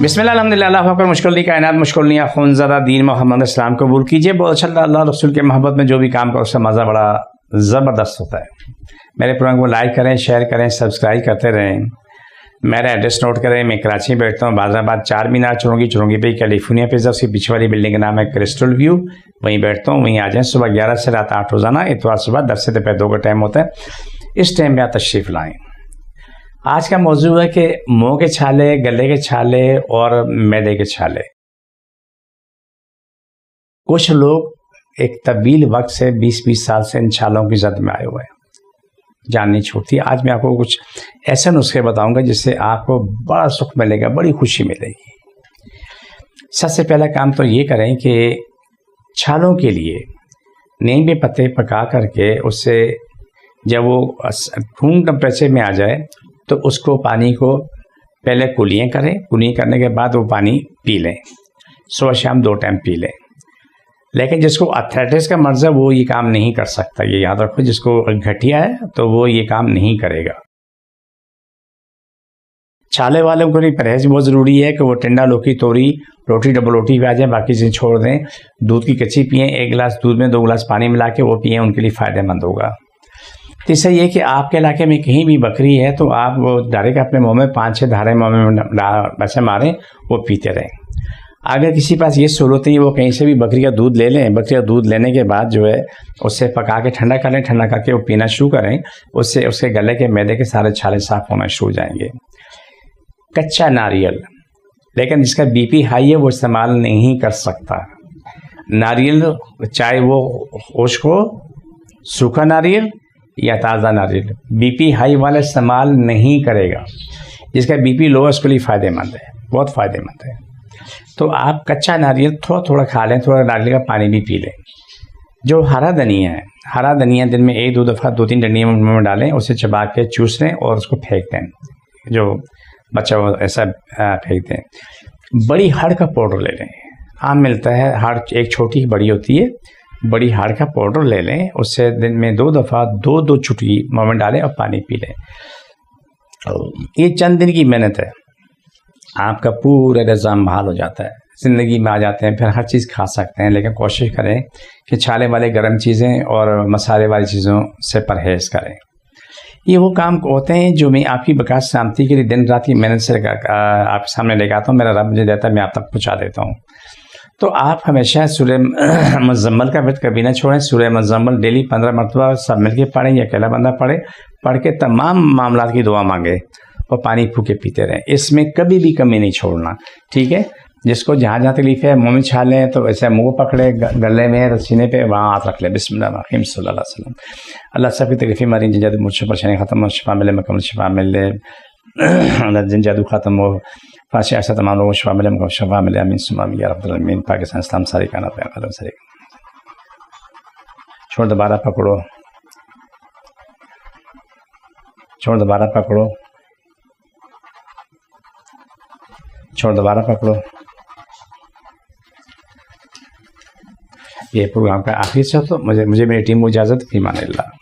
बिस्मिल्लाह अल्हम्दुलिल्लाह अल्लाह अकबर। मुश्किल नहीं कायनात मुश्किल नहीं खून ज़रा दीन मोहम्मद इस्लाम कबूल कीजिए। बहुत अच्छा अल्लाह रसूल के मोहब्बत में जो भी काम करो उसका मज़ा बड़ा ज़बरदस्त होता है। मेरे प्रोग्राम को लाइक करें, शेयर करें, सब्सक्राइब करते रहें। मेरा एड्रेस नोट करें। मैं कराची में बैठता हूँ, बादराबाद 4 मीनार चुरंगी पे कैलिफोर्निया पे उसकी पीछे वाली बिल्डिंग का नाम है क्रिस्टल व्यू। वहीं बैठता हूँ, वहीं आ जाएँ। सुबह 11 से रात 8 रोज़ाना, इतवार सुबह 10 से दोपहर 2 का टाइम होता है। इस टाइम में आप तशरीफ़ लाएँ। आज का मौजू है कि मुंह के छाले, गले के छाले और मैदे के छाले। कुछ लोग एक तवील वक्त से 20-20 साल से इन छालों की जद में आए हुए हैं, जान नहीं छूटती। आज मैं आपको कुछ ऐसे नुस्खे बताऊंगा जिससे आपको बड़ा सुख मिलेगा, बड़ी खुशी मिलेगी। सबसे पहला काम तो ये करें कि छालों के लिए नीम के पत्ते पका करके उससे जब वो रूम टेम्परेचर में आ जाए तो उसको पानी को पहले कुलियाँ करें। कुलियाँ करने के बाद वो पानी पी लें, सुबह शाम 2 टाइम पी लें। लेकिन जिसको अर्थराइटिस का मर्ज़ है वो ये काम नहीं कर सकता, ये याद रखो। जिसको गठिया है तो वो ये काम नहीं करेगा। छाले वालों को नहीं, परहेज बहुत ज़रूरी है कि वो टिंडा, लौकी, तोरी, रोटी, डबल रोटी पे आ जाए, बाकी चीज़ें छोड़ दें। दूध की कच्ची पिएँ, 1 गिलास दूध में 2 गिलास पानी मिला के वो पिएँ, उनके लिए फ़ायदेमंद होगा। तीसरा ये कि आपके इलाके में कहीं भी बकरी है तो आप वो डायरेक्ट अपने मुंह में 5-6 धारे मुँह में वैसे मारें, वो पीते रहें। अगर किसी पास ये सहूलत नहीं, वो कहीं से भी बकरी का दूध ले लें। बकरी का दूध लेने के बाद जो है उससे पका के ठंडा कर लें, ठंडा करके वो पीना शुरू करें। उससे उसके गले के मैदे के सारे छाले साफ होना शुरू हो जाएंगे। कच्चा नारियल, लेकिन जिसका बीपी हाई है वो इस्तेमाल नहीं कर सकता। नारियल चाहे वो खुश्क हो, सूखा नारियल या ताज़ा नारियल, बीपी हाई वाला इस्तेमाल नहीं करेगा। जिसका बीपी लो है उसके लिए फ़ायदेमंद है, बहुत फ़ायदेमंद है। तो आप कच्चा नारियल थोड़ा थोड़ा खा लें, थोड़ा नारियल का पानी भी पी लें। जो हरा धनिया है, हरा धनिया दिन में 1-2 दफ़ा 2-3 डंडियाँ मुँह में डालें, उसे चबा के चूस लें और उसको फेंक दें। जो बच्चा वो ऐसा फेंक दें। बड़ी हाड़ का पाउडर ले लें, आम मिलता है। हाड़ एक छोटी बड़ी होती है, बड़ी हाड़ का पाउडर ले लें। उससे दिन में 2 दफ़ा 2-2 चुटकी मुँह में डालें और पानी पी लें। ये चंद दिन की मेहनत है, आपका पूरा निज़ाम बहाल हो जाता है, ज़िंदगी में आ जाते हैं, फिर हर चीज़ खा सकते हैं। लेकिन कोशिश करें कि छाले वाले गर्म चीज़ें और मसाले वाली चीज़ों से परहेज़ करें। ये वो काम होते हैं जो मैं आपकी बकात शांति के लिए दिन रात की मेहनत से आपके सामने लेकर आता हूँ। मेरा रब मुझे देता है, मैं आप तक पहुँचा देता हूँ। तो आप हमेशा सूरह मुज़म्मल का व्रत कभी ना छोड़ें। सूरह मुज़म्मल डेली 15 मरतबा सब मिलके पढ़ें या अकेला बंदा पढ़े। पढ़ के तमाम मामलात की दुआ मांगे और पानी फूके पीते रहें। इसमें कभी भी कमी नहीं छोड़ना, ठीक है। जिसको जहाँ जहाँ तकलीफ़ है, मुँह में छाले तो ऐसे मुँह पकड़े, गले में, सीने पे, वहाँ हाथ रख ले। बिस्मिल्लाहिर्रहमानिर्रहीम सल्लल्लाहु अलैहि वसल्लम। अल्लाह सबकी तकलीफ़ें मारी, जिन जादू मुझसे परेशानी ख़त्म हो, शिफा मिले, मकम्मल शिफा मिले। जिन जादू ख़त्म हो, फांसी ऐसा तमाम लोगों को शिफा मिले, मकम्मल शिफा मिले। आमीन सुम्मा आमीन या रब्बल आलमीन। पाकिस्तान इस्लाम सारी कायनात पे ख़त्म सारी। छोड़, दोबारा पकड़ो, छोड़, दोबारा पकड़ो, छोड़, दोबारा पकड़ो। ये प्रोग्राम का आखिरी से तो मुझे मेरी टीम को इजाज़त, फ़ी अमान अल्लाह।